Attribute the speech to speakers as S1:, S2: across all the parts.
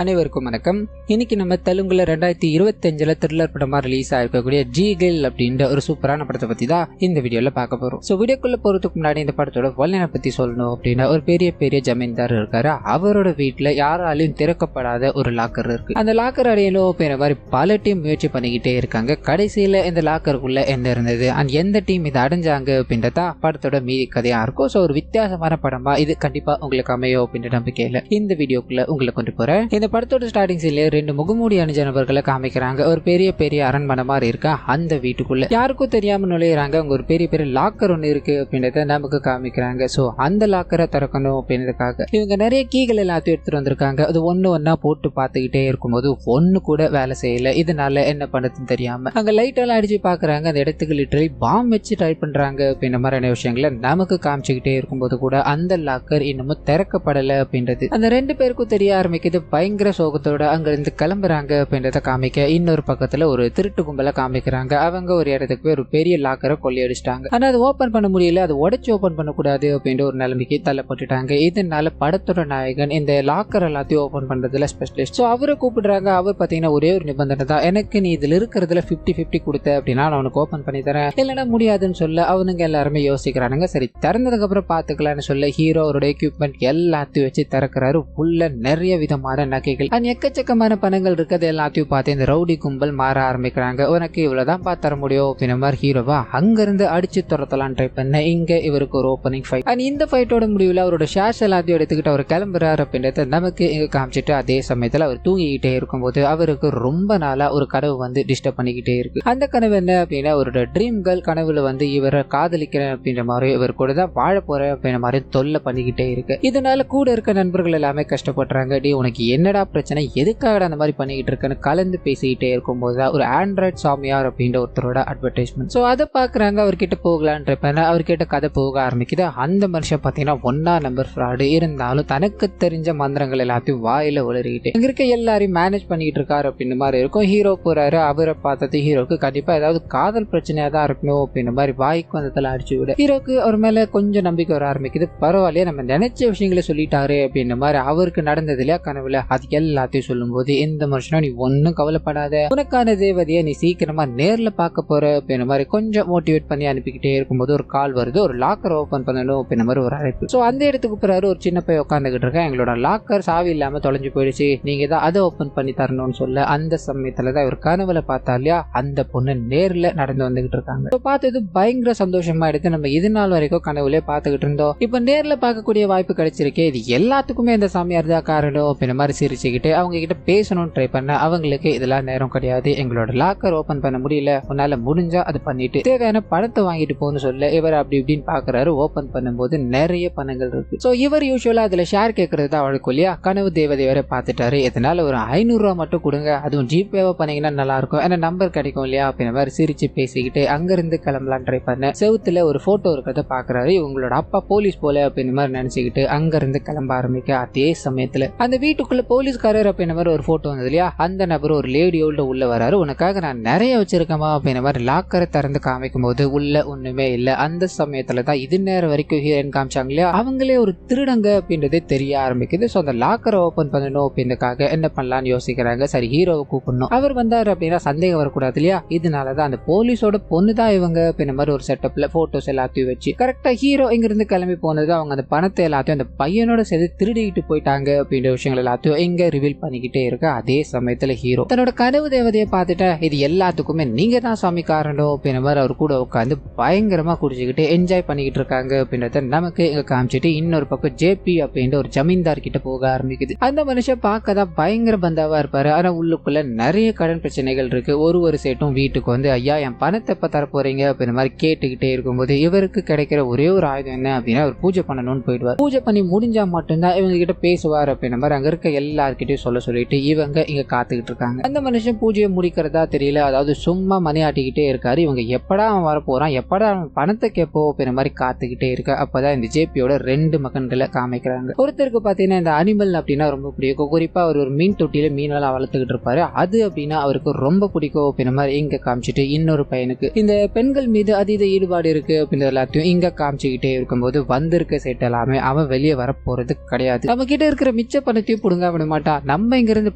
S1: அனைவருக்கும் வணக்கம். இன்னைக்கு நம்ம தெலுங்குல 2025 த்ரில்லர் படமா ரிலீஸ் ஆயிருக்கக்கூடிய ஜீகில் அப்படின்ற ஒரு சூப்பரான படத்தை பத்தி தான் இந்த வீடியோல பார்க்க போறோம். ஸோ வீடியோக்குள்ள போறதுக்கு முன்னாடி இந்த படத்தோட வல்லனை பத்தி சொல்லணும் அப்படின்னா, ஒரு பெரிய ஜமீன்தார் இருக்காரு. அவரோட வீட்டுல யாராலையும் திறக்கப்படாத ஒரு லாக்கர் இருக்கு. அந்த லாக்கர் அடையணும் அப்படின்ற மாதிரி பல டீம் முயற்சி பண்ணிக்கிட்டே இருக்காங்க. கடைசியில இந்த லாக்கருக்குள்ள என்ன இருந்தது அண்ட் எந்த டீம் இதை அடைஞ்சாங்க அப்படின்றதா படத்தோட மீதி கதையா இருக்கும். ஸோ ஒரு வித்தியாசமான படமா இது கண்டிப்பா உங்களுக்கு அமையும் அப்படின்ற நம்பிக்கையில இந்த வீடியோக்குள்ள உங்களை கொண்டு போறேன். இந்த படத்தோட ஸ்டார்டிங் சீன்ல ரெண்டு முகமூடி அணிஞ்ச நபர்களை காமிக்கிறாங்க. ஒரு பெரிய அரண்மனை மாதிரி இருக்கா. அந்த வீட்டுக்குள்ள யாருக்கும் தெரியாம நுழையிறாங்க. அங்க ஒரு பெரிய லாக்கர் ஒண்ணு இருக்கு அப்படின்றத நமக்கு காமிக்கிறாங்க. சோ அந்த லாக்கரை திறக்கணும் அப்படின்றதுக்காக இவங்க நிறைய கீகள் எல்லாத்தையும் எடுத்துட்டு வந்திருக்காங்க. அது ஒன்னா போட்டு பார்த்துக்கிட்டே இருக்கும்போது ஒண்ணு கூட வேலை செய்யல. இதனால என்ன பண்ணதுன்னு தெரியாம அங்க லைட் எல்லாம் அடிச்சு பாக்குறாங்க. அந்த இடத்துக்கு லிட்டரலி பாம் வச்சு ட்ரை பண்றாங்க அப்படின்ற மாதிரியான விஷயங்களை நமக்கு காமிச்சுக்கிட்டே இருக்கும்போது கூட அந்த லாக்கர் இன்னமும் திறக்கப்படல அப்படின்றது அந்த ரெண்டு பேருக்கும் தெரிய ஆரம்பிக்குது. பயங்கர சோகத்தோட அங்க இருந்து கிளம்புறாங்க அப்படின்றத காமிக்க இன்னொரு பக்கத்துல ஒரு திருட்டு கும்பலை காமிக்கிறாங்க. அவங்க ஒரு இடத்துக்கு ஒரு பெரிய லாக்கரை கொள்ளையடிச்சிட்டாங்க. ஆனா அது ஓபன் பண்ண முடியல. அது உடைச்சு ஓபன் பண்ணக்கூடாது அப்படின்ற ஒரு நிலைமைக்கு தள்ளப்பட்டுட்டாங்க. இதனால படத்தோட நாயகன் இந்த லாக்கர் எல்லாத்தையும் ஓபன் பண்றதுல ஸ்பெஷலிஸ்ட். ஸோ அவரை கூப்பிடுறாங்க. அவர் பாத்தீங்கன்னா ஒரே ஒரு நிபந்தனை தான், எனக்கு நீ இதுல இருக்கிறதுல 50-50 கொடுத்த அப்படின்னா நான் அவனுக்கு ஓபன் பண்ணி தரேன், இல்லைன்னா முடியாதுன்னு சொல்ல அவனுங்க எல்லாருமே யோசிக்கிறானுங்க. சரி திறந்ததுக்கு அப்புறம் பாத்துக்கலாம்னு சொல்ல ஹீரோ அவரோட எக்யூப்மெண்ட் எல்லாத்தையும் வச்சு திறக்கிறாரு. உள்ள நிறைய விதமான நகைகள் அண்ட் எக்கச்சக்கமான பணங்கள் இருக்குது. எல்லாத்தையும் பார்த்து இந்த ரவுடி கும்பல் மாற ஆரம்பிக்கிறாங்க. உனக்கு இவ்வளவுதான் தர முடியும் அப்படின்ற மாதிரி ஹீரோவா அங்கிருந்து அடிச்சு துரத்தலாம் ட்ரை பண்ண இங்க இவருக்கு ஒரு ஓப்பனிங் ஃபைட். அண்ட் இந்த ஃபைட்டோட முடிவில் அவரோட ஷேர்ஸ் எல்லாத்தையும் எடுத்துக்கிட்டு அவர் கிளம்புறாரு அப்படின்றத நமக்கு இங்க காமிச்சிட்டு அதே சமயத்துல அவர் தூங்கிக்கிட்டே இருக்கும்போது அவருக்கு ரொம்ப நாளா ஒரு கனவு வந்து டிஸ்டர்ப் பண்ணிக்கிட்டே இருக்கு. அந்த கனவு என்ன அப்படின்னா, அவரோட ட்ரீம் கேர்ள் கனவுல வந்து இவரை காதலிக்கிறேன் அப்படின்ற மாதிரி இவர் கூட தான் வாழ போறேன் அப்படின்ற மாதிரி தொல்லை பண்ணிக்கிட்டே இருக்கு. இதனால கூட இருக்க நண்பர்கள் எல்லாமே கஷ்டப்படுறாங்க. டி உனக்கு என்னடா பிரச்சனை, எதுக்காக அந்த மாதிரி பண்ணிக்கிட்டு இருக்கேன்னு கலந்து பேசிக்கிட்டே இருக்கும்போது ஒரு ஆண்ட்ராய்ட் சாமியார் அப்படின்ற ஒருத்தரோட அட்வர்டைஸ்மெண்ட். ஸோ அதை பாக்குறாங்க. அவர்கிட்ட போகலான்ற அவர்கிட்ட கதை போக ஆரம்பிக்குது. அந்த மனுஷன் பார்த்தீங்கன்னா 1 நம்பர் ஃப்ராடு இருந்தாலும் தனக்கு தெரிஞ்ச மந்திரங்கள் எல்லாத்தையும் வாயில உளறிக்கிட்டு இங்க இருக்க எல்லாரையும் மேனேஜ் பண்ணிட்டு இருக்காரு அப்படின்னு மாதிரி இருக்கும். ஹீரோ போறாரு. அவரை பார்த்தது ஹீரோக்கு கண்டிப்பா ஏதாவது காதல் பிரச்சனையா தான் இருக்கணும் அப்படின்னு மாதிரி வாய்க்கு வந்ததெல்லாம் அடிச்சு விட ஹீரோக்கு அவர் மேல கொஞ்சம் நம்பிக்கை வர ஆரம்பிக்குது. பரவாயில்லையே நம்ம நினைச்ச விஷயங்களை சொல்லிட்டாரு அப்படின்ற மாதிரி அவருக்கு நடந்தது இல்லையா கனவுல, அது எல்லாத்தையும் சொல்லும் போது இந்த மனுஷனும் நீ ஒன்னும் கவலைப்படாத, உனக்கான தேவதையை நீ சீக்கிரமா நேர்ல பார்க்க போற அப்படின்ற மாதிரி கொஞ்சம் மோட்டிவேட் பண்ணி அனுப்பிக்கிட்டே இருக்கும்போது ஒரு கால் வருது. ஒரு லாக்கர் ஓபன் பண்ணணும் அப்படின்ற மாதிரி ஒரு அழைப்பு. சோ அந்த இடத்துக்கு போறாரு. ஒரு சின்ன பையன் உட்காந்துக்கிட்டு இருக்கேன். எங்களோட லாக்கர் சாவி இல்லாம தொலைஞ்சு போயிடுச்சு, நீங்க தான் அதை ஓபன் பண்ணி தரணும்னு சொல்ல அந்த சமயத்துலதான் ஒரு கனவுல பார்த்தா இல்லையா அந்த பொண்ணு நேர்ல நடந்து வந்துகிட்டு இருக்காங்க. பார்த்தது பயங்கர சந்தோஷமா எடுத்து நம்ம இது நாள் வரைக்கும் கனவுலே பார்த்துக்கிட்டு இருந்தோம், இப்ப நேர்ல பார்க்கக்கூடிய வாய்ப்பு கிடைச்சிருக்கே, இது எல்லாத்துக்குமே இந்த சாமியார் தான் காரணம் அப்படின்ற மாதிரி சிரிச்சுக்கிட்டு அவங்க கிட்ட பேசணும்னு ட்ரை பண்ண அவங்களுக்கு இதெல்லாம் நேரம் கிடையாது, எங்களோட லாக்கர் ஓபன் பண்ண முடியல, உன்னால முடிஞ்சா அது பண்ணிட்டு தேவையான பணத்தை வாங்கிட்டு போன்னு சொல்ல இவர் அப்படி இப்படின்னு பாக்குறாரு. ஓபன் பண்ணும்போது நிறைய பணங்கள் இருக்கு. சோ இவர் யூசுவலா அதுல ஷேர் கேட்கறது தான் அவளுக்கு இல்லையா. கனவு தேவதை வேற பாத்துட்டாரு. இதனால ஒரு 500 ரூபா மட்டும் கொடுங்க, அதுவும் ஜிபேவா பண்ணீங்கன்னா நல்லா இருக்கும், ஏன்னா நம்பர் கிடைக்கும் இல்லையா அப்படின்ற மாதிரி சிரிச்சு பேசிக்கிட்டு அங்கிருந்து கிளம்பலாம் ட்ரை பண்ண செவுத்துல ஒரு போட்டோ இருக்கிறத பாக்குறாரு. இவங்களோட அப்பா போலீஸ் போல அப்படின்ற மாதிரி நினைச்சுக்கிட்டு அங்கிருந்து கிளம்ப ஆரம்பிக்க அதே சமயத்துல அந்த வீட்டுக்குள்ள போலீஸ்காரர் அப்படின்ற மாதிரி ஒரு போட்டோ வந்தது இல்லையா, அந்த நபர் ஒரு லேடியோட உள்ள வராரு. உனக்காக நான் நிறைய வச்சிருக்கமா அப்படின்ற மாதிரி லாக்கரை திறந்து காமிக்கும் போது உள்ள ஒண்ணுமே இல்ல. அந்த சமயத்துலதான் இது நேரம் வரைக்கும் ஹீரோயின் காமிச்சாங்க இல்லையா, அவங்களே ஒரு திருடங்க அப்படின்றதே தெரிய ஆரம்பிக்குது. சோ அந்த லாக்கரை ஓபன் பண்ணணும் அப்படின்றதுக்காக என்ன பண்ணலாம்னு யோசிக்கிறாங்க. சரி ஹீரோவை கூப்பிடணும், அவர் வந்தாரு அப்படின்னா சந்தேகம் வரக்கூடாது இல்லையா, இதனாலதான் அந்த போலீஸோட பொண்ணுதான் இவங்க அப்படின்ற மாதிரி ஒரு செட்டப்ல போட்டோஸ் எல்லாத்தையும் வச்சு கரெக்டா ஹீரோ இங்க இருந்து கிளம்பி போனது அவங்க அந்த பணத்தை எல்லாத்தையும் அந்த பையனோட சேர்த்து திருடிக்கிட்டு போயிட்டாங்க அப்படின்ற விஷயங்கள் எல்லாத்தையும் இங்க ரிவீல் பண்ணிக்கிட்டே இருக்க அதே சமயத்துல ஹீரோ தன்னோட கனவு தேவதையை பார்த்துட்டா இது எல்லாத்துக்குமே நீங்க தான் சாமி காரணம் அப்படின்ற மாதிரி அவர் கூட உட்காந்து பயங்கரமா குடிச்சுக்கிட்டு என்ஜாய் பண்ணிக்கிட்டு இருக்காங்க அப்படின்றத நமக்கு இங்க காமிச்சிட்டு இன்னொரு பக்கம் ஜேபி அப்படின்ற ஒரு ஜமீன்தார் கிட்ட போக ஆரம்பிக்குது. அந்த மனுஷன் பார்க்கதான் பயங்கர பந்தாவா இருப்பாரு. ஆனா உள்ளுக்குள்ள நிறைய கடன் பிரச்சனைகள் இருக்கு. ஒரு சேட்டும் வீட்டுக்கு வந்து ஐயா என் பணத்தை எப்ப தர போறீங்க அப்படின்ற மாதிரி கேட்டுக்கிட்டே இருக்கும்போது இவருக்கு கிடைக்கிற ஒரே ஒரு ஆயுதம் என்ன அப்படின்னா ஒரு பூஜை பண்ணணும்னு போயிடுவார். பூஜை பண்ணி முடிஞ்சா மட்டும்தான் இவங்க கிட்ட பேசுவார் அப்படின்ற மாதிரி அங்க இருக்க எல்லார்கிட்டையும் சொல்லிட்டு இவங்க இங்க காத்துக்கிட்டு இருக்காங்க. அந்த மனுஷன் பூஜையை முடிக்கிறதா தெரியல, அதாவது சும்மா மணி ஆட்டிக்கிட்டே இருக்காரு. இவங்க எப்படா அவன் வர போறான், எப்படா அவன் பணத்தை கேட்போம் அப்படின்ற மாதிரி காத்துக்கிட்டே இருக்க அப்பதான் இந்த ஜேபியோட 2 மகன்களை காமிக்கிறாங்க. ஒருத்தருக்கு பாத்தீங்கன்னா இந்த அனிமல் அப்படின்னா ரொம்ப பிடிக்கும். குறிப்பா அவர் ஒரு மீன் தொட்டியில மீனெல்லாம் வளர்த்துக்கிட்டு இருப்பாரு. அது அப்படின்னா அவருக்கு ரொம்ப பிடிக்கும் அப்படின்ற மாதிரி இங்க காமிச்சிட்டு இன்னொரு பையனுக்கு இந்த பெண்கள் மீது அதீத ஈடுபாடு இருக்கு அப்படின்ற எல்லாத்தையும் இங்க காமிச்சுக்கிட்டே இருக்கும்போது வந்திருக்க செட் எல்லாமே அவன் வெளியே வர போறது கிடையாது. நம்ம கிட்ட இருக்கிற மிச்ச பணத்தையும் புடுங்க அவனை விட மாட்டா, நம்ம இங்க இருந்து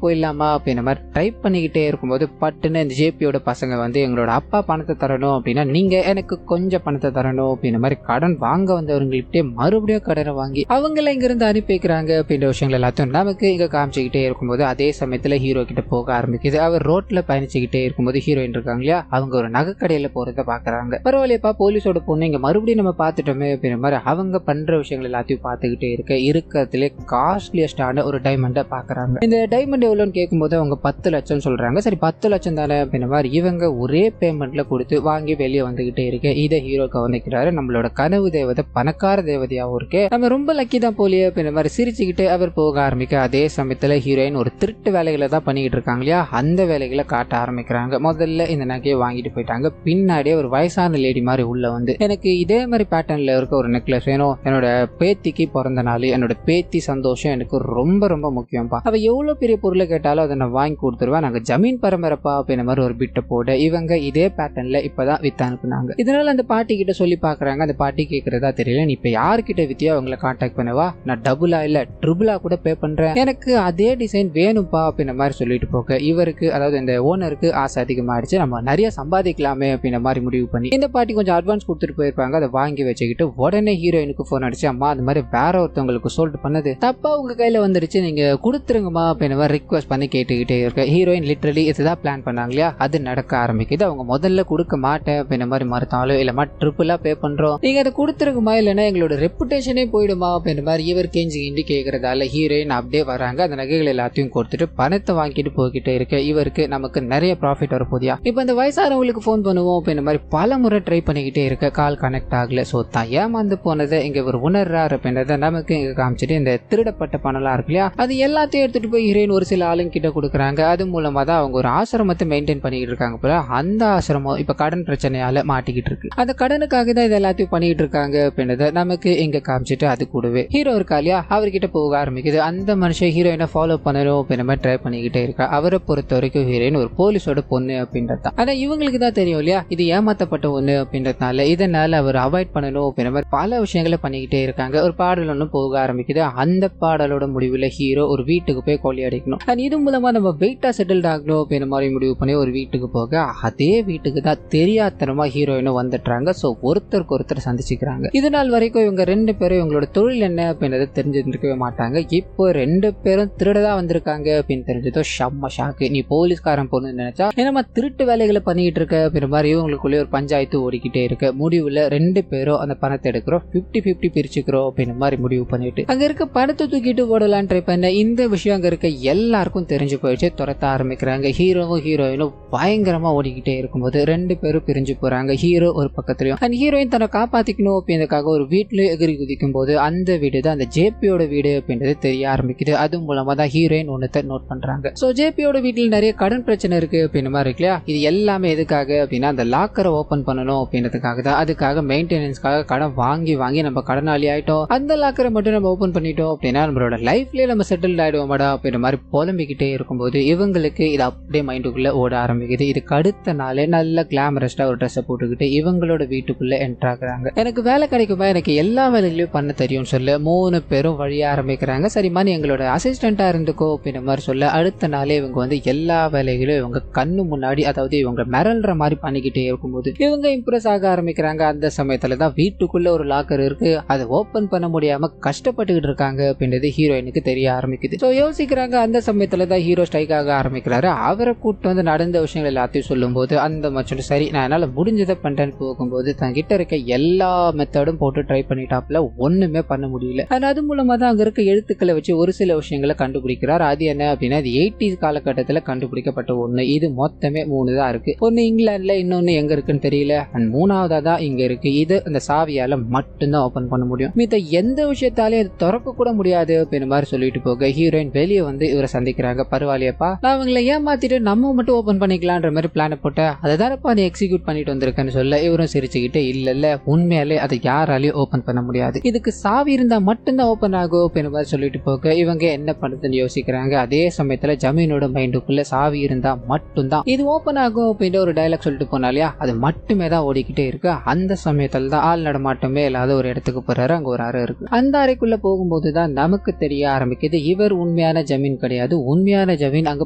S1: போயிடலாமா அப்படின்ற மாதிரி ட்ரை பண்ணிக்கிட்டே இருக்கும்போது பட்டுன்னு இந்த ஜேபியோட பசங்க வந்து எங்களோட அப்பா பணத்தை தரணும் அப்படின்னா நீங்க எனக்கு கொஞ்சம் பணத்தை தரணும் அப்படின்ற மாதிரி கடன் வாங்க வந்தவங்கள்கிட்டே மறுபடியும் கடனை வாங்கி அவங்கள இங்க இருந்து அனுப்பி வைக்கிறாங்க அப்படின்ற விஷயங்கள் எல்லாத்தையும் நமக்கு இங்க காமிச்சுக்கிட்டே இருக்கும்போது அதே சமயத்துல ஹீரோ கிட்ட போக ஆரம்பிக்குது. அவர் ரோட்ல பயணிச்சுக்கிட்டே இருக்கும்போது ஹீரோயின் இருக்காங்க இல்லையா, அவங்க ஒரு நகைக்கடையில போறத பாக்குறாங்க. பரவாயில்லையப்பா, போலீஸோட பொண்ணு இங்க மறுபடியும் நம்ம பாத்துட்டோமே அப்படின்ற மாதிரி அவங்க பண்ற விஷயங்கள் எல்லாத்தையும் பார்த்துக்கிட்டே இருக்கிறதுலே காஸ்ட்லியஸ்டான ஒரு டைமண்டை பாக்குறாங்க. இந்த டைமண்ட் எவ்வளோன்னு கேட்கும்போது அவங்க 10 லட்சம் சொல்றாங்க. சரி 10 லட்சம் தானே அப்படின்ற மாதிரி இவங்க ஒரே பேமெண்ட்ல கொடுத்து வாங்கி வெளியே வந்துகிட்டே இருக்கு. இதை ஹீரோ கவனிக்கிறாரு. நம்மளோட கனவு தேவதை பணக்கார தேவதையாவும் இருக்கு, நம்ம ரொம்ப லக்கி தான் போலியே அப்படின்ற மாதிரி சிரிச்சுக்கிட்டு அவர் போக ஆரம்பிக்க அதே சமயத்துல ஹீரோயின் ஒரு திருட்டு வேலைகளை தான் பண்ணிக்கிட்டு இருக்காங்க இல்லையா, அந்த வேலைகளை காட்ட ஆரம்பிக்கிறாங்க. முதல்ல இந்த நகையை வாங்கிட்டு போயிட்டாங்க. பின்னாடியே ஒரு வயசான லேடி மாதிரி உள்ள வந்து எனக்கு இதே மாதிரி பேட்டர்ன்ல இருக்க ஒரு நெக்லஸ் வேணும், என்னோட பேத்திக்கு பிறந்த நாள், என்னோட பேத்தி சந்தோஷம் எனக்கு ரொம்ப ரொம்ப முக்கியம்ப்பா, அவ எவ்வளவு பெரிய பொருளை கேட்டாலும் அதை நான் வாங்கி கொடுத்துருவேன், நாங்க ஜமீன் பரம்பரைப்பா அப்படின்ற மாதிரி ஒரு பிட்ட போட இவங்க இதே பேட்டர்ன்ல இப்பதான் வித்து அனுப்புனாங்க. இதனால அந்த பாட்டி கிட்ட சொல்லி பாக்குறாங்க. அந்த பாட்டி கேட்கறதா தெரியல, நீ இப்ப யாருக்கிட்ட வித்தியோ அவங்களை கான்டாக்ட் பண்ணவா, நான் டபுளா இல்ல ட்ரிபிளா கூட பே பண்றேன், எனக்கு அதே டிசைன் வேணும்பா அப்படின்ற மாதிரி சொல்லிட்டு போக இவருக்கு அதாவது இந்த ஓனருக்கு ஆசை அதிகமாயிடுச்சு, நம்ம நிறைய சம்பாதிக்கலாமே அப்படின்ற மாதிரி முடிவு பண்ணி இந்த பாட்டி கொஞ்சம் அட்வான்ஸ் கொடுத்துட்டு போயிருப்பாங்க. அதை வாங்கி வச்சுக்கிட்டு உடனே ஹீரோயினுக்கு போன் அடிச்சு, அம்மா அந்த மாதிரி வேற ஒருத்தவங்களுக்கு சொல்லிட்டு பண்ணது தப்பா உங்க கையில வந்துருச்சு, நீங்க கொடுத்துருங்கம்மா அப்படின்ற மாதிரி ரிக்வஸ்ட் பண்ணி கேட்டுக்கிட்டே இருக்க ஹீரோயின் லிட்டரலி இதுதான் பிளான் பண்ணாங்க இல்லையா, அது நடக்க ஆரம்பிக்குது. அவங்க முதல்ல கொடுக்க மாட்டேன் அப்படின்ற மாதிரி மறுத்தாலும் இல்லமா ட்ரிபிளா பே பண்றோம், நீங்க அதை கொடுத்துருக்குமா இல்லைன்னா எங்களோட ரெப்புடேஷனே போயிடுமா அப்படின்ற மாதிரி இவர் கெஞ்சி கிண்டி கேட்கறதால ஹீரோயின் அப்படியே வராங்க. அந்த நகைகள் எல்லாத்தையும் கொடுத்துட்டு பணத்தை வாங்கிட்டு போய்கிட்டே இருக்க இவருக்கு நமக்கு நிறைய ப்ராஃபிட் வர போதியா, இப்ப இந்த வயசானவங்களுக்கு போன் பண்ணுவோம் அப்படின்ற மாதிரி பல முறை ட்ரை பண்ணிக்கிட்டே இருக்க கால் கனெக்ட் ஆகல. சோ தான் ஏமாந்து போனதை இங்க ஒரு உணர்றாரு அப்படின்றத நமக்கு இங்க காமிச்சிட்டு இந்த திருடப்பட்ட பணம்லாம் இருக்கு இல்லையா, அது எல்லாத்தையும் எடுத்துட்டு போய் ஹீரோயின் ஒரு சில ஆளுங்க கிட்ட கொடுக்குறாங்க. அது மூலமா தான் அவங்க ஒரு ஆசிரமத்தை மெயின்டைன் பண்ணிக்கிட்டு இருக்காங்க போல. அந்த ஆசிரமம் இப்ப கடன் பிரச்சனையால மாட்டிக்கிட்டு இருக்கு. அந்த கடனுக்காக தான் இது எல்லாத்தையும் பண்ணிட்டு இருக்காங்க அப்படின்றத நமக்கு இங்க காமிச்சிட்டு அது கூடவே ஹீரோ இருக்கா இல்லையா, அவர்கிட்ட போக ஆரம்பிக்குது. அந்த மனுஷன் ஹீரோயினை ஃபாலோ பண்ணணும் அப்படின்ற மாதிரி ட்ரை பண்ணிக்கிட்டே இருக்கா. அவரை பொறுத்த வரைக்கும் ஹீரோயின் ஒரு போலீஸோட பொண்ணு அப்படின்றது தான். ஆனா இவங்களுக்கு தான் தெரியும் இல்லையா இது ஏமாத்தப்பட்ட ஒண்ணு அப்படின்றதுனால இதனால அவர் அவாய்ட் பண்ணணும் அப்படின்ற மாதிரி பல விஷயங்களை பண்ணிக்கிட்டே இருக்காங்க. ஒரு பாடல் ஒண்ணு போக ஆரம்பிக்குது. அந்த பாடலோட முடிவுல ஹீரோ ஒரு வீட்டுக்கு போய் கொள்ளை அடிக்கணும், அண்ட் இது மூலமா நம்ம வெயிட்டா செட்டில் ஆகணும் அப்படின்ற மாதிரி முடிவு பண்ணி ஒரு வீட்டுக்கு போக அதே வீட்டுக்கு தான் தெரியாதனமா ஹீரோயினும் வந்துடுறாங்க. சோ ஒருத்தருக்கு ஒருத்தர் சந்திச்சுக்கிறாங்க. இது நாள் வரைக்கும் இவங்க 2 பேரும் இவங்களோட தொழில் என்ன அப்படின்றத தெரிஞ்சிருக்கவே மாட்டாங்க. இப்போ 2 பேரும் திருடதான் வந்திருக்காங்க அப்படின்னு தெரிஞ்சதோ செம்ம ஷாக்கு. நீ போலீஸ்காரன் பொண்ணு நினைச்சா என்னமா திருட்டு வேலைகளை பண்ணிட்டு இருக்க அப்படின்ற மாதிரி இவங்களுக்குள்ளே ஒரு பஞ்சாயத்து ஓடிக்கிட்டே இருக்கு. முடிவுல 2 பேரும் அந்த பணத்தை எடுக்கிறோம், 50-50 பிரிச்சுக்கிறோம் அப்படின்ற மாதிரி முடிவு பண்ணிட்டு அங்க இருக்க பணத்தை தூக்கிட்டு ஓடலாம் ட்ரை பண்ண இந்த விஷயம் அங்க இருக்க எல்லாருக்கும் தெரிஞ்சு போயிடுச்சு. துரத்த ஆரம்பிக்கிறாங்க. ஹீரோவும் ஹீரோயினும் பயங்கரமா ஓடிக்கிட்டே இருக்கும்போது 2 பேரும் பிரிஞ்சு போறாங்க. ஹீரோ ஒரு பக்கத்துலயும் அண்ட் ஹீரோயின் தன்னை காப்பாத்திக்கணும் அப்படின்றதுக்காக ஒரு வீட்டுல எகிரி குதிக்கும் போது அந்த வீடு தான் அந்த ஜேபியோட வீடு அப்படின்றது தெரிய ஆரம்பிக்குது. அது மூலமா தான் ஹீரோயின் ஒன்னத்தை நோட் பண்றாங்க. சோ ஜேபியோட வீட்டில் நிறைய கடன் பிரச்சனை இருக்கு அப்படின்ற மாதிரி இருக்கு இல்லையா, இது எல்லாமே எதுக்காக அப்படின்னா அந்த லாக்கரை ஓபன் பண்ணணும் அப்படின்றதுக்காக தான். அதுக்காக மெயின்டெனன்ஸ்க்காக கடன் வாங்கி வாங்கி நம்ம கடனாளி ஆயிட்டோம். அந்த லாக்கரை மட்டும் நம்ம ஓபன் பண்ணிட்டோம் அப்படின்னா நம்மளோட லைஃப்லயே நம்ம செட்டில் ஆயிடுவோமாடா அப்படின்ற மாதிரி புலம்பிக்கிட்டே இருக்கும்போது இவங்களுக்கு இது அப்படியே மைண்டுக்குள்ள ஓட ஆரம்பிக்குது. இதுக்கு அடுத்த நாளே நல்ல கிளாமரஸ்டா ஒரு ட்ரெஸ் போட்டுக்கிட்டு இவங்களோட வீட்டுக்குள்ள என்டர் ஆகுறாங்க. எனக்கு வேலை கிடைக்குமா, எனக்கு எல்லா வேலைகளையும் பண்ண தெரியும் சொல்ல 3 பேரும் வழிய ஆரம்பிக்கிறாங்க. சரிமா நீ எங்களோட அசிஸ்டண்டா இருந்துக்கோ அப்படின்ற மாதிரி சொல்ல அடுத்த நாளே இவங்க வந்து எல்லா வேலைகளையும் இவங்க கண்ணு முன்னாடி அதாவது இவங்க மிரல்ற மாதிரி பண்ணிக்கிட்டே இருக்கும்போது இவங்க இம்ப்ரெஸ் ஆக ஆரம்பிக்கிறாங்க. அந்த சமயத்துல தான் வீட்டுக்குள்ள ஒரு லாக்கர் இருக்கு, அதை ஓபன் பண்ண முடியாம கஷ்டப்பட்டுக்கிட்டு இருக்காங்க அப்படின்றது ஹீரோயினுக்கு தெரிய ஆரம்பிக்குது. ஸோ யோசிக்கிறாங்க. அந்த சமயத்துல தான் ஹீரோ ஸ்ட்ரைக் ஆக ஆரம்பிக்கிறாரு. அவரை கூப்பிட்டு வந்து நடந்த விஷயங்கள் எல்லாத்தையும் சொல்லும் போது அந்த மச்சம் சரி நான் என்னால முடிஞ்சதை பண்றேன்னு போகும்போது தங்கிட்ட இருக்க எல்லா மெத்தடும் போட்டு ட்ரை பண்ணிட்டாப்ல ஒண்ணுமே பண்ண முடியல. அது மூலமா தான் அங்க இருக்க எழுத்துக்களை வச்சு ஒரு சில விஷயங்களை கண்டுபிடிக்கிறார். அது என்ன அப்படின்னா இது 80s காலகட்டத்தில் கண்டுபிடிக்கப்பட்ட ஒண்ணு. இது மொத்தமே 3 தான் இருக்கு. ஒன்னு இங்கிலாந்துல, இன்னொன்னு எங்க இருக்குன்னு தெரியல, அண்ட் 3ஆவதா தான் இங்க இருக்கு. இது அந்த சாவியால மட்டும்தான் ஓபன் பண்ண முடியும், மித்த எந்த விஷயத்தாலையும் அது திறக்க கூட முடியாது அப்படின்ற மாதிரி சொல்லிட்டு போக ஹீரோயின் வெளியே வந்து இவரை சந்திக்கிறாங்க. பரவாயில்லையப்பா, நான் அவங்களை ஏமாத்திட்டு நம்ம மட்டும் ஓபன் பண்ணிக்கலான்ற மாதிரி பிளான போட்ட அதை தானப்பா நீ எக்ஸிக்யூட் பண்ணிட்டு வந்திருக்கேன்னு சொல்ல இவரும் சிரிச்சுக்கிட்டு இல்ல உண்மையாலே அதை யாராலையும் ஓபன் பண்ண முடியாது, இதுக்கு சாவி இருந்தா மட்டும்தான் ஓபன் ஆகும் அப்படின்ற மாதிரி சொல்லிட்டு போக இவங்க என்ன பண்ணுதுன்னு யோசிக்கிறாங்க. அதே சமயத்துல ஜமீனோட மைண்டுக்குள்ள சாவி இருந்தா மட்டும்தான் இது ஓபன் ஆகும் அப்படின்ற ஒரு டைலாக் சொல்லிட்டு போனாலியா, அது மட்டுமே தான் ஓடிக்கிட்டே இருக்கு. அந்த சமயத்துல தான் ஆள் நடமாட்டமே இல்லாத ஒரு இடத்துக்கு போறாரு. அங்க ஒரு அறை இருக்கு. அந்த அறைக்குள்ள போகும்போது தான் நமக்கு தெரிய ஆரம்பிக்குது இவர் உண்மையான ஜமீன் கிடையாது. உண்மையான ஜமீன் அங்க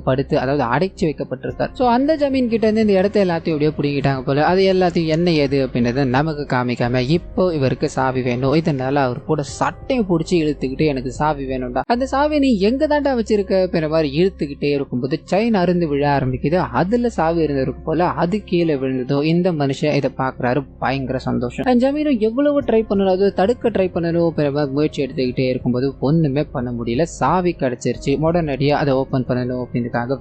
S1: படுத்து அதாவது அடைச்சு வைக்கப்பட்டிருக்காரு. சோ அந்த ஜமீன் கிட்ட இருந்து இந்த இடத்த எல்லாத்தையும் அப்படியே பிடிக்கிட்டாங்க போல. அது எல்லாத்தையும் என்ன ஏது அப்படின்றத நமக்கு காமிக்காம இப்போ இவருக்கு சாவி வேணும். இதனால அவர் கூட சட்டையை பிடிச்சி இழுத்துக்கிட்டு எனக்கு சாவி வேணும்டா, அந்த சாவி நீ எங்க தாண்டா வச்சிருக்க அப்படின்ற மாதிரி இழுத்துக்கிட்டே இருக்கும்போது செயின் அருந்து விழ ஆரம்பிக்குது. அதுல சாவி இருந்திருக்கு போல. அது கீழே விழுந்ததோ இந்த மனுஷன் இதை பாக்குறாரு. பயங்கர சந்தோஷம். ஜமீனும் எவ்வளவு ட்ரை பண்ணணும், அது தடுக்க ட்ரை பண்ணணும் முயற்சி எடுத்துக்கிட்டே இருக்கும்போது ஒண்ணுமே பண்ண முடியல. சாவி கிடைச்சிருச்சு. உடனடியா அதை ஓபன் பண்ணணும் அப்படின்றதுக்காக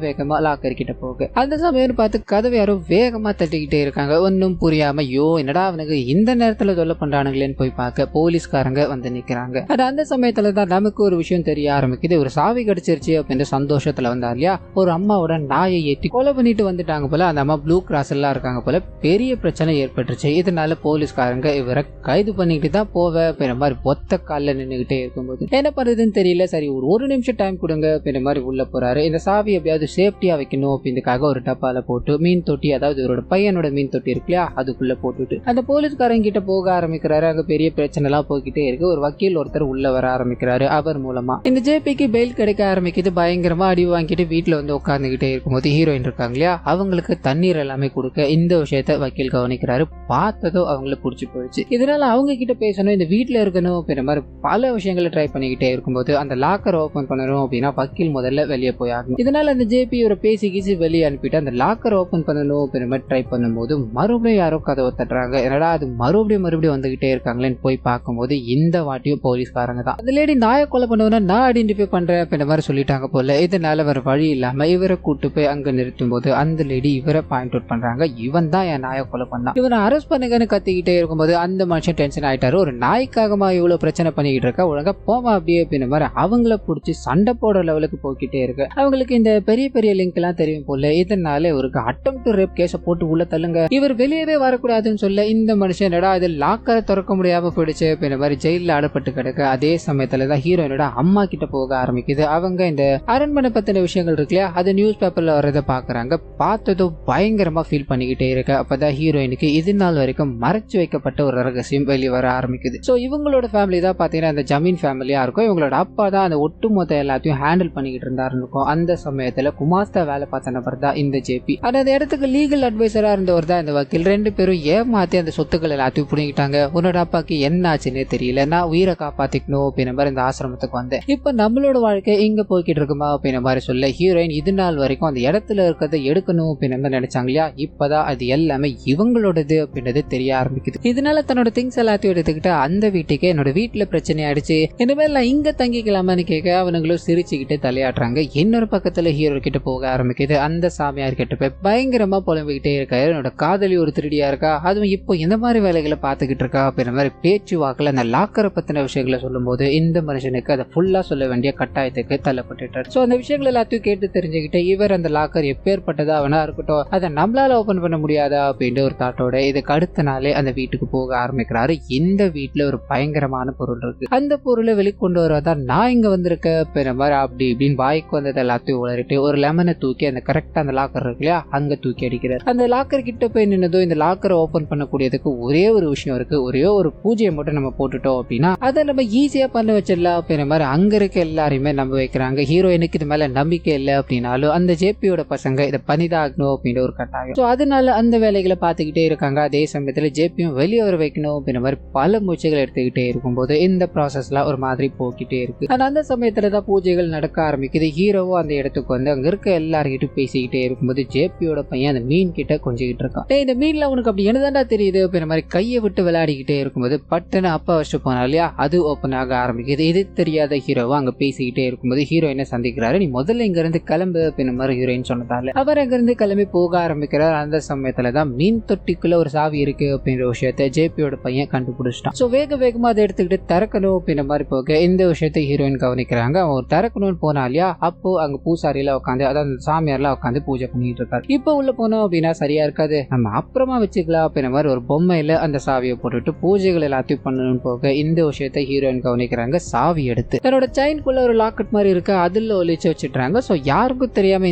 S1: வேகமா லாக்கர் கிட்ட போக அந்த சமயம் பார்த்து கதவை யாரும் வேகமா தட்டிக்கிட்டே இருக்காங்க. ஒன்னும் புரியாம யோ என்னடா அவனுக்கு இந்த நேரத்துல தொல்லை பண்றானுங்களேன்னு போய் பார்க்க போலீஸ்காரங்க வந்து நிக்கிறாங்க. அந்த சமயத்துல தான் நமக்கு ஒரு விஷயம் தெரிய ஆரம்பிக்குது. ஒரு சாவி கிடைச்சிருச்சு அப்படின்ற சந்தோஷத்துல வந்தா இல்லையா, ஒரு அம்மாவோட நாயை ஏற்றி கொலை பண்ணிட்டு வந்துட்டாங்க போல. அந்த அம்மா ப்ளூ கிராஸ் எல்லாம் இருக்காங்க போல. பெரிய பிரச்சனை ஏற்பட்டுருச்சு. இதனால போலீஸ்காரங்க இவரை கைது பண்ணிக்கிட்டு தான் போவ அப்படின்ற மாதிரி ஒத்த காலில் நின்றுகிட்டே இருக்கும்போது என்ன பண்றதுன்னு தெரியல. சரி ஒரு நிமிஷம் டைம் கொடுங்க அப்படின்ற மாதிரி உள்ள போறாரு. இந்த சாவி எப்படியாவது சேஃப்டியா வைக்கணும் அப்படின்றதுக்காக ஒரு டப்பால போட்டு மீன் தொட்டி, அதாவது இவரோட பையனோட மீன் தொட்டி இருக்கு இல்லையா, அதுக்குள்ள போட்டுட்டு அந்த போலீஸ்காரங்க கிட்ட போக ஆரம்பிக்கிறாரு. அங்க பெரிய பிரச்சனை எல்லாம் போய்கிட்டே இருக்கு. ஒரு வக்கீல் ஒருத்தர் உள்ள வர ஆரம்பிக்கிறாரு. அவர் மூலமா இந்த ஜேபிக்கு பெயில் கிடைக்க ஆரம்பிக்குது. பயங்கரமா அடி வாங்கிட்டு வீட்டுல வந்து உட்கார்ந்துகிட்டே இருக்கும்போது ஹீரோயின் இருக்காங்க இல்லையா, அவங்களுக்கு தண்ணீர் எல்லாமே கொடுக்க இந்த விஷயத்த வக்கீல் கவனிக்கிறாரு. பார்த்ததோ அவங்கள புடிச்சு போயிடுச்சு. இதனால அவங்க கிட்ட பேசணும், இந்த வீட்டுல இருக்கணும் அப்படின்ற மாதிரி பல விஷயங்களை ட்ரை பண்ணிக்கிட்டே இருக்கும்போது அந்த லாக்கர் ஓபன் பண்ணணும் அப்படின்னா வக்கீல் முதல்ல வெளியே போய் ஆகணும். இதனால அந்த ஜேபி ஒரு பேசி கீசி வெளியே அனுப்பிட்டு அந்த லாக்கர் ஓபன் பண்ணணும் அப்படின்ற மாதிரி ட்ரை பண்ணும்போது மறுபடியும் யாரோ கதவை தட்டுறாங்க. என்னடா அது மறுபடியும் வந்துகிட்டே இருக்காங்களேன்னு போய் பார்க்கும்போது இந்த வாட்டியும் போலீஸ்காரங்க தான். அந்த லேடி நாயை கொலை பண்ணுவோம்னா நான் ஐடென்டிஃபை பண்றேன் அப்படின்ற மாதிரி சொல்லிட்டாங்க போல. இதனால வேற வழி இல்லாம இவரை கூட்டு போய் அங்க நிறுத்தும் போது அந்த லேடி இவரை பாயிண்ட் அவுட் பண்றாங்க. இவன் தான் என் நாயை கொலை பண்ணான், இவனை அரெஸ்ட் பண்ணுங்கன்னு கத்திக்கிட்டே இருக்கும்போது அந்த மனுஷன் டென்ஷன் ஆயிட்டாரு. ஒரு நாய்க்காகமா இவ்வளவு பிரச்சனை பண்ணிக்கிட்டு இருக்கா, ஒழுங்கா போமா அப்படியே அப்படின்ற மாதிரி அவங்கள பிடிச்சி சண்டை போடுற லெவலுக்கு போய்கிட்டே இருக்கு. அவங்களுக்கு இந்த பெரிய லிங்க் எல்லாம் தெரியும் போல. இதனால இவருக்கு அட்டெம்ப்ட் ரேப் கேஸ போட்டு உள்ள தள்ளுங்க, இவர் வெளியவே வரக்கூடாதுன்னு சொல்ல இந்த மனுஷன் என்னடா இது லாக்கரை திறக்க முடியாம போயிடுச்சு அப்படின்ற மாதிரி ஜெயில அடப்பட்டு கிடக்க. அதே சமயத்துலதான் ஹீரோயினோட அம்மா கிட்ட போக ஆரம்பிக்குது. அவங்க இந்த அரண்மனை பத்தின விஷயங்கள் இருக்கு இல்லையா, அது நியூஸ் பேப்பர்ல வரத பாக்குறாங்க. பார்த்ததும் பயங்கரமா ஃபீல் பண்ணிக்கிட்டே இருக்க. அப்பதான் ஹீரோயினுக்கு இது நாள் வரைக்கும் மறைச்சு வைக்கப்பட்ட ஒரு ரகசியம் வெளியே வர ஆரம்பிக்குது. சோ இவங்களோட ஃபேமிலி தான் பாத்தீங்கன்னா அந்த ஜமீன் ஃபேமிலியா இருக்கும். இவங்களோட அப்பா தான் அந்த ஒட்டுமொத்த எல்லாத்தையும் ஹேண்டில் பண்ணிக்கிட்டு இருந்தாருன்னு இருக்கும். அந்த சமயத்துல குமாஸ்தா வேலை பார்த்த நபர் தான் இந்த ஜேபி. அந்த இடத்துக்கு லீகல் அட்வைசரா இருந்தவர் தான் இந்த வக்கீல். ரெண்டு பேரும் ஏமாத்தி அந்த சொத்துக்கள் எல்லாத்தையும் புடிங்கிட்டாங்க. உன்னோட அப்பாக்கு என்ன ஆச்சுன்னே தெரியல, நான் உயிரை காப்பாத்திக்கணும் அப்படின்ற மாதிரி இந்த ஆசிரமத்துக்கு வந்தேன். இப்ப நம்மளோட வாழ்க்கை இங்க போய்கிட்டு இருக்குமா அப்படின்ற மாதிரி சொல்ல ஹீரோயின் இது நாள் வரைக்கும் அந்த இடத்துல இருக்கிறத எடுக்கணும் அப்படின்னு நினைச்சாங்க இல்லையா, இப்பதான் அது எல்லாமே இவங்களோடது அப்படின்றது தெரிய ஆரம்பிக்குது. இதனால தன்னோட திங்ஸ் எல்லாத்தையும் எடுத்துக்கிட்டு அந்த வீட்டுக்கு என்னோட வீட்டுல பிரச்சனை ஆயிடுச்சு, இனிமேல் நான் இங்க தங்கிக்கலாமான்னு கேட்க அவனுங்களும் சிரிச்சுக்கிட்டு தலையாடுறாங்க. இன்னொரு பக்கத்துல ஹீரோ கிட்ட போக ஆரம்பிக்குது. அந்த சாமியார் கிட்ட போய் பயங்கரமா புலம்பிக்கிட்டே இருக்காரு. என்னோட காதலி ஒரு திருடியா இருக்கா, அதுவும் இப்போ இந்த மாதிரி வேலைகளை பார்த்துக்கிட்டு இருக்கா அப்படின்ற மாதிரி பேச்சு வாக்குல அந்த லாக்கரை பத்தின விஷயங்களை சொல்லும் போது இந்த மனுஷனுக்கு அதை ஃபுல்லா சொல்ல வேண்டிய கட்டாயத்துக்கு தள்ளப்பட்டுட்டார். சோ அந்த விஷயங்கள் எல்லாத்தையும் கேட்டு தெரிஞ்சுக்கிட்டு இவர் அந்த லாக்கர் எப்பேற்பட்டதா அவனா இருக்கட்டும், அதை நம்மளால ஓபன் பண்ண முடியாதா அப்படின்ற ஒரு தாட்டோட இதுக்கு அடுத்த நாளே அந்த வீட்டுக்கு போக ஆரம்பிக்கிறாரு. இந்த வீட்டுல ஒரு பயங்கரமான பொருள் இருக்கு, அந்த பொருளை வெளிக்கொண்டு வருவதா நான் இங்க வந்திருக்கேன் அப்படின்ற மாதிரி அப்படி இப்படின்னு வாய்க்கு வந்தது எல்லாத்தையும் உளறிட்டு ஒரு லெமனை தூக்கி அந்த கரெக்டா அந்த லாக்கர் இருக்கு இல்லையா அங்க தூக்கி அடிக்கிறார். அந்த லாக்கர் கிட்ட போய் நின்னதும் இந்த லாக்கரை ஓபன் பண்ணக்கூடியதுக்கு ஒரே ஒரு விஷயம் இருக்கு, ஒரே ஒரு பூஜையை மட்டும் நம்ம போட்டுட்டோம் அப்படின்னா அதை நம்ம ஈஸியா பண்ண வச்சிடலாம் அப்படின்ற மாதிரி அங்க இருக்க எல்லாரையுமே நம்ப வைக்கிறாங்க. ஹீரோயினுக்கு இது மேல நம்பிக்கை இல்லை அப்படின்னாலும் அந்த ஜேபியோட பசங்க இதை பண்ணிதாகணும் அப்படின்ற ஒரு கட்டாயம். அதனால அந்த வேலைகளை பார்த்துக்கிட்டே இருக்காங்க. அதே சமயத்துல ஜேபியும் வெளியே வர வைக்கணும் அப்படின்ற மாதிரி பல முயற்சிகள் எடுத்துக்கிட்டே இருக்கும்போது இந்த ப்ராசஸ்ல ஒரு மாதிரி போக்கிட்டே இருக்கு. அந்த சமயத்துலதான் பூஜைகள் நடக்க ஆரம்பிக்குது. ஹீரோவும் அந்த இடத்துக்கு வந்து அங்க இருக்க எல்லார்கிட்டும் பேசிக்கிட்டே இருக்கும்போது ஜேபியோட பையன் அந்த மீன் கிட்ட கொஞ்சிக்கிட்டு இருக்கான். இந்த மீன்ல உனக்கு அப்படி என்னதான்டா தெரியுது அப்படின்ற மாதிரி கையை விட்டு விளையாடிக்கிட்டே இருக்கும்போது பட்டுன்னு அப்பா வச்சுட்டு போனா இல்லையா, அது ஓப்பன் ஆக ஆரம்பிக்குது. இது தெரியாத ஹீரோவா அங்க பேசிக்கிட்டே இருக்கும்போது ஹீரோயினை சந்திக்கிறாரு. நீ முதல்ல இங்க இருந்து கிளம்பு அப்படின்ற மாதிரி ஹீரோயின் சொன்னதால அவர் அங்க இருந்து கிளம்பி போக ஆரம்பிக்கிறார். அந்த சமயத்துலதான் மீன் தொட்டிக்குள்ள ஒரு சாவி இருக்கு அப்படின்ற விஷயத்த ஜேபியோட பையன் கண்டுபிடிச்சிட்டான். சோ வேகமா அதை எடுத்துக்கிட்டு திறக்கணும் அப்படின்ற மாதிரி போக இந்த விஷயத்தை ஹீரோயின் கவனிக்கிறாங்க. அவன் திறக்கணும்னு போனா இல்லையா, அப்போ அங்க பூசாரியில உட்காந்து அதாவது சாமியார்ல உட்காந்து பூஜை பண்ணிட்டு இருக்காரு. இப்ப உள்ள போனோம் அப்படின்னா சரியா இருக்காது, நம்ம அப்புறமா வச்சுக்கலாம் அப்படின்ற மாதிரி ஒரு பொம்மையில அந்த சாவியை போட்டுட்டு பூஜைகள் எல்லாத்தையும் பண்ணணும்னு போக இந்த விஷயத்தை ஹீரோயின் கவனிக்கிறாங்க. சாவி எடுத்து தன்னோட செயின்குள்ள ஒரு லாக்கெட் மாதிரி இருக்கு, அதுல ஒளிச்சு வச்சுட்டாங்க. சோ யாருக்கும் தெரியாம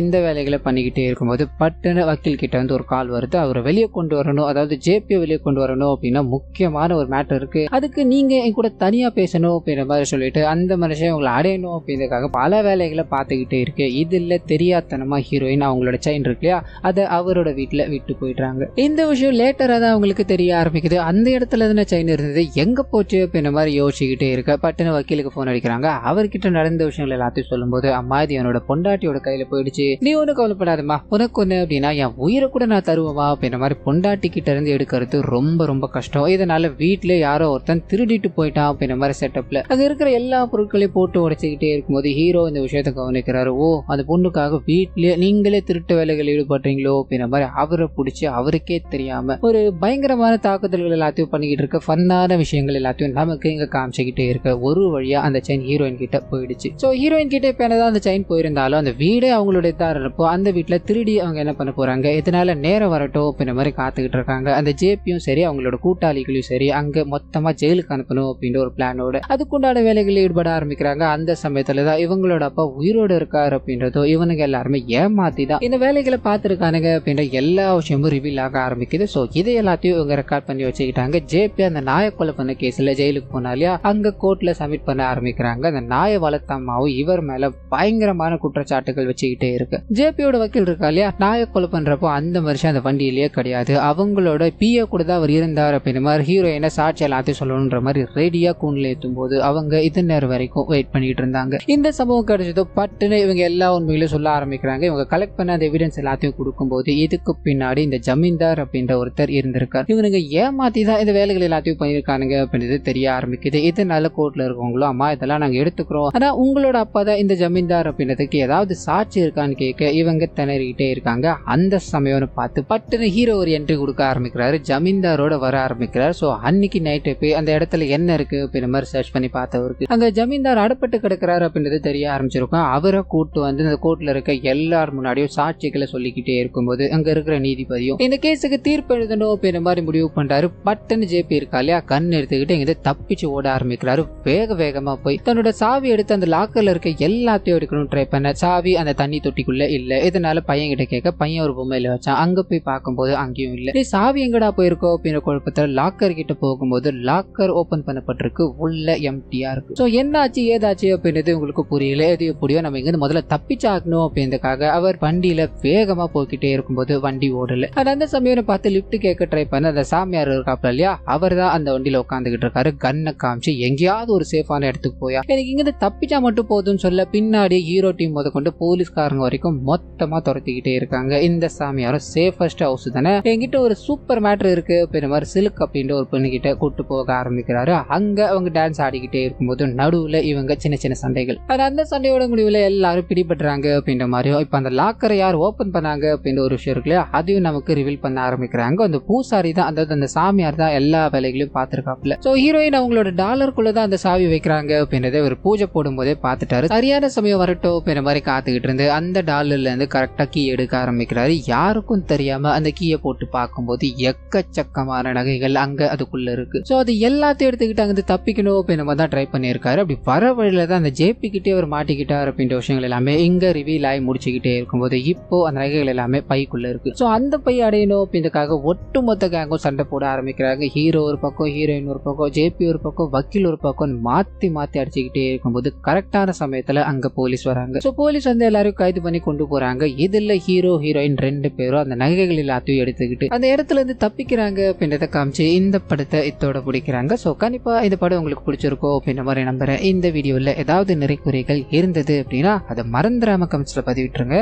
S1: இந்த வேலைகளை பண்ணிக்கிட்டே இருக்கும்போது பட்டுன்னு வக்கீல் கிட்ட வந்து ஒரு கால் வருது. அவரை வெளியே கொண்டு வரணும், அதாவது ஜேபி வெளியே கொண்டு வரணும் அப்படின்னா முக்கியமான ஒரு மேட்டர் இருக்கு, அதுக்கு நீங்க என் கூட தனியா பேசணும் அப்படின்ற மாதிரி சொல்லிட்டு அந்த மனுஷன் உங்களை அடையணும் அப்படின்றதுக்காக பல வேலைகளை பார்த்துக்கிட்டே இருக்கு. இதுல தெரியாதனமா ஹீரோயின் அவங்களோட செயின் இருக்கு இல்லையா, அதை அவரோட வீட்டுல விட்டு போயிடுறாங்க. இந்த விஷயம் லேட்டரா தான் அவங்களுக்கு தெரிய ஆரம்பிக்குது. அந்த இடத்துல தானே செயின் இருந்தது, எங்க போச்சு அப்படின்ற மாதிரி யோசிச்சுக்கிட்டே இருக்க பட்டுன்னு வக்கீலுக்கு போன் அடிக்கிறாங்க. அவர்கிட்ட நடந்த விஷயங்கள் எல்லாத்தையும் சொல்லும்போது, அம்மா இது என்னோட பொண்டாட்டியோட கையில போயிடுச்சு, நீ ஒண்ணு கவலைப்படாதம்மா, உனக்கு ஒண்ணு அப்படின்னா என் உயிரை கூட நான் தருவா அப்படின்ற மாதிரி பொண்டாட்டி கிட்ட இருந்து எடுக்கிறது ரொம்ப ரொம்ப கஷ்டம். இதனால வீட்டுல யாரோ ஒருத்தன் திருடிட்டு போயிட்டான் அப்படின்ற மாதிரி செட்டப்ல அங்க இருக்கிற எல்லா பொருட்களையும் போட்டு உடைச்சுக்கிட்டே இருக்கும்போது ஹீரோ இந்த விஷயத்த கவனிக்கிறாரு. ஓ, அந்த பொண்ணுக்காக வீட்லயே நீங்களே திருட்டு வேலைகள் ஈடுபடுறீங்களோ அப்படின்ற மாதிரி அவரை பிடிச்சி அவருக்கே தெரியாம ஒரு பயங்கரமான தாக்குதல்கள் எல்லாத்தையும் பண்ணிக்கிட்டு இருக்க, ஃபன்னான விஷயங்கள் எல்லாத்தையும் நமக்கு இங்க காமிச்சுக்கிட்டே இருக்க. ஒரு வழியா அந்த செயின் ஹீரோயின் கிட்ட போயிடுச்சு. சோ ஹீரோயின் கிட்ட இப்ப என்னதான் அந்த செயின் போயிருந்தாலும் அந்த வீடே அவங்களுடைய தான் இருப்போ அந்த வீட்டுல திருடி அவங்க என்ன பண்ண போறாங்க, இதனால நேரம் வரட்டும் அப்படின்ற மாதிரி காத்துக்கிட்டு இருக்காங்க. அந்த ஜேபியும் சரி அவங்களோட கூட்டாளிகளையும் சரி அங்க மொத்தமா ஜெயிலுக்கு அனுப்பணும் அப்படின்ற ஒரு பிளானோட அதுக்குண்டான வேலைகளில் ஈடுபட ஆரம்பிக்கிறாங்க. அந்த சமயத்துலதான் இவங்களோட அப்பா உயிரோடு இருக்காரு அப்படின்றதோ இவனுங்க எல்லாருமே ஏமாத்தி தான் இந்த வேலைகளை பார்த்துருக்கானுங்க அப்படின்ற எல்லா விஷயமும் ரிவீல் ஆக ஆரம்பிக்குது. ஸோ இதை எல்லாத்தையும் இவங்க ரெக்கார்ட் பண்ணி வச்சுக்கிட்டாங்க. ஜேபி அந்த நாயை கொலை பண்ண கேஸ்ல ஜெயிலுக்கு போனாலியா அங்க கோர்ட்ல சப்மிட் பண்ண ஆரம்பிக்கிறாங்க. அந்த நாயை வளர்த்தம்மாவும் இவர் மேல பயங்கரமான குற்றச்சாட்டுகள் வச்சுக்கிட்டே இருக்கு. ஜேபியோட வக்கீல் இருக்கா இல்லையா, நாயை கொலை பண்றப்போ அந்த வருஷம் அந்த வண்டியிலேயே கிடையாது, அவங்களோட பிஏ கூட தான் அவர் இருந்தார் அப்படின்ற மாதிரி ஹீரோயினை சாட்சி எல்லாத்தையும் சொல்லணுன்ற மாதிரி ரெடியா கூண்டில் ஏற்றும் போது அவங்க இது நேரம் வரைக்கும் வெயிட் பண்ணிட்டு இருந்தாங்க. இந்த சம்பவம் கிடைச்சதோ பட்டுன்னு இவங்க எல்லா உண்மைகளையும் சொல்ல ஆரம்பிக்கிறாங்க. இவங்க கலெக்ட் பண்ண அந்த எவிடன்ஸ் எல்லாத்தையும் கொடுக்கும்போது இதுக்கு பின்னாடி இந்த ஜமீன்தார் அப்படின்ற ஒருத்தர் இருந்திருக்கார். இவனுங்க ஏமாத்தி தான் இந்த வேலைகள் எல்லாத்தையும் பண்ணியிருக்கானுங்க அப்படின்றது தெரிய ஆரம்பிக்குது. இதனால கோர்ட்ல இருக்கவங்களும் அம்மா இதெல்லாம் நாங்க எடுத்துக்கிறோம், ஆனா உங்களோட அப்பா தான் இந்த ஜமீன்தார் அப்படின்றதுக்கு ஏதாவது சாட்சி இருக்கான்னு கேட்க இவங்க திணறிக்கிட்டே இருக்காங்க. அந்த சமயம்னு பார்த்து பட்டுன்னு ஹீரோ ஒரு என்ட்ரி கொடுக்க ஆரம்பிக்கிறாரு. ஜமீன்தாரோட வர ஆரம்பிக்கிறார். ஸோ அன்னைக்கு நைட்டு போய் அந்த இடத்துல என்ன இருக்கு அப்படின்ற மாதிரி சர்ச் பண்ணி பார்த்தவருக்கு அங்க ஜமீன்தார் அடப்பட்டு கிடக்கிறாரு அப்படின்றது தெரிய ஆரம்பிச்சிருக்கும். அவரை கூட்டு வந்து இந்த கோர்ட்ல இருக்க எல்லார் முன்னாடியும் சாட்சிகளை சொல்லிக்கிட்டே இருக்கும்போது அங்க இருக்கிற நீதிபதியும் இந்த கேஸுக்கு தீர்ப்பு எழுதணும் அப்படின்ற மாதிரி முடிவு பண்றாரு. பட்டுன்னு ஜேபி இருக்கா இல்லையா, கண் எடுத்துக்கிட்டு இங்க தப்பிச்சு ஓட ஆரம்பிக்கிறாரு. வேக வேகமா போய் தன்னோட சாவி எடுத்து அந்த லாக்கர்ல இருக்க எல்லாத்தையும் எடுக்கணும் ட்ரை பண்ண. சாவி அந்த தண்ணி தொட்டிக்குள்ள இல்ல. இதனால பையன் கிட்ட கேட்க பையன் ஒரு பொம்மையில வச்சான். அங்க போய் பார்க்கும்போது அங்கேயும் இல்ல. சாவி எங்கடா போயிருக்கோ அப்படின்ற குழப்பத்துல லாக்கர் கிட்ட போகும்போது லாக்கர் ஓபன் பண்ணப்பட்டிருக்கு, உள்ள எம்டியா இருக்கு. சோ என்னாச்சு ஏதாச்சு அப்படின்றது உங்களுக்கு புரியல. எது எப்படியோ நம்ம இங்க முதல்ல தப்பிச்சாகணும் அப்படின்றதுக்காக அவர் வண்டியில வேகமா போய்கிட்டே இருக்கும்போது வண்டி ஓடல. அந்த சமயம் பார்த்து லிப்ட் கேட்க ட்ரை பண்ண அந்த சாமியார் இருக்காப்ல இல்லையா, அவர் தான் அந்த வண்டியில உட்காந்துக்கிட்டு இருக்காரு. கண்ணை காமிச்சு எங்கேயாவது ஒரு சேஃபான இடத்துக்கு போயா, எனக்கு இங்க தப்பிச்சா மட்டும் போதும்னு சொல்ல பின்னாடி ஹீரோ டீம் முத கொண்டு போலீஸ்காரங்க வரைக்கும் மொத்தமா துரத்திக்கிட்டே இருக்காங்க. இந்த சாமியாரும் சேஃபஸ்ட் ஹவுஸ் தானே, என்கிட்ட ஒரு சூப்பர் மேட்டர் இருக்கு அப்படின்ற மாதிரி சிலுக் அப்படின்ற ஒரு பொண்ணு கிட்ட கூட்டு போக ஆரம்பிக்கிறாரு. அங்க அவங்க டான்ஸ் ஆடிக்கிட்டே இருக்கும்போது நடுவுல இவங்க சின்ன சின்ன சண்டைகள். அந்த சண்டையோட முடிவுல எல்லாரும் பிடிபடுறாங்க அப்படின்ற மாதிரியும் இப்ப அந்த லாக்கரை யார் ஓபன் பண்ணாங்க அப்படின்ற ஒரு விஷயம் இருக்கு இல்லையா, அதையும் நமக்கு ரிவீல் பண்ண ஆரம்பிக்கிறாங்க. அந்த பூசாரி தான், அதாவது அந்த சாமியார் தான் எல்லா வேலைகளையும் பார்த்திருக்காப்ல. சோ ஹீரோயின் அவங்களோட டாலருக்குள்ளதான் அந்த சாவி வைக்கிறாங்க அப்படின்றத ஒரு பூஜை போடும் போதே பார்த்துட்டாரு. சரியான சமயம் வரட்டும் அப்படின்ற மாதிரி காத்துக்கிட்டு இருந்து அந்த டாலர்ல இருந்து கரெக்டா கீ எடுக்க ஆரம்பிக்கிறாரு. யாருக்கும் தெரியாம அந்த கீயை போட்டு பார்க்கும்போது எக்கச்சக்கமான நகைகள் அங்க அதுக்குள்ள இருக்கு. சோ அது எல்லாத்தையும் எடுத்துக்கிட்டு அங்க தப்பிக்கணும் அப்படின்ற மாதிரி தான் ட்ரை பண்ணியிருக்காரு. அப்படி வர வழியில தான் அந்த ஜேபி கிட்டே அவர் மாட்டிக்கிட்டார் அப்படின்ற விஷயங்கள் எல்லாமே இங்க ரிவீல் ஆகி முடிச்சுக்கிட்டே இருக்கும்போது இப்போ அந்த நகைகள் எல்லாமே பைக்குள்ள இருக்கு. சோ அந்த பை அடையணும் அப்படின்றதுக்காக ஒட்டுமொத்த கேங்கும் சண்டை போட ஆரம்பிக்கிறாங்க. ஹீரோ ஒரு பக்கம், ஹீரோயின் ஒரு பக்கம், ஜேபி ஒரு பக்கம், வக்கீல் ஒரு பக்கம், மாத்தி மாத்தி அடிச்சுக்கிட்டே இருக்கும்போது கரெக்டான சமயத்துல அங்க போலீஸ் வராங்க. சோ போலீஸ் வந்து எல்லாரும் கைது பண்ணி கொண்டு போறாங்க. இதுல ஹீரோ ஹீரோயின் 2 பேரும் அந்த நகைகள் எல்லாத்தையும் எடுத்துக்கிட்டு அந்த இடத்துல இருந்து தப்பிக்கிறாங்க அப்படின்றத காமிச்சு இந்த படத்தை இதோட பிடிக்கிறாங்க. சோ கண்டிப்பா இந்த படம் உங்களுக்கு பிடிச்சிருக்கோம் அப்படின்ற மாதிரி நம்புறேன். இந்த வீடியோல ஏதாவது நிறை குறைகள் இருந்தது அப்படின்னா அதை மறந்துடாம கமெண்ட்ஸ்ல பதிவிட்டுருங்க.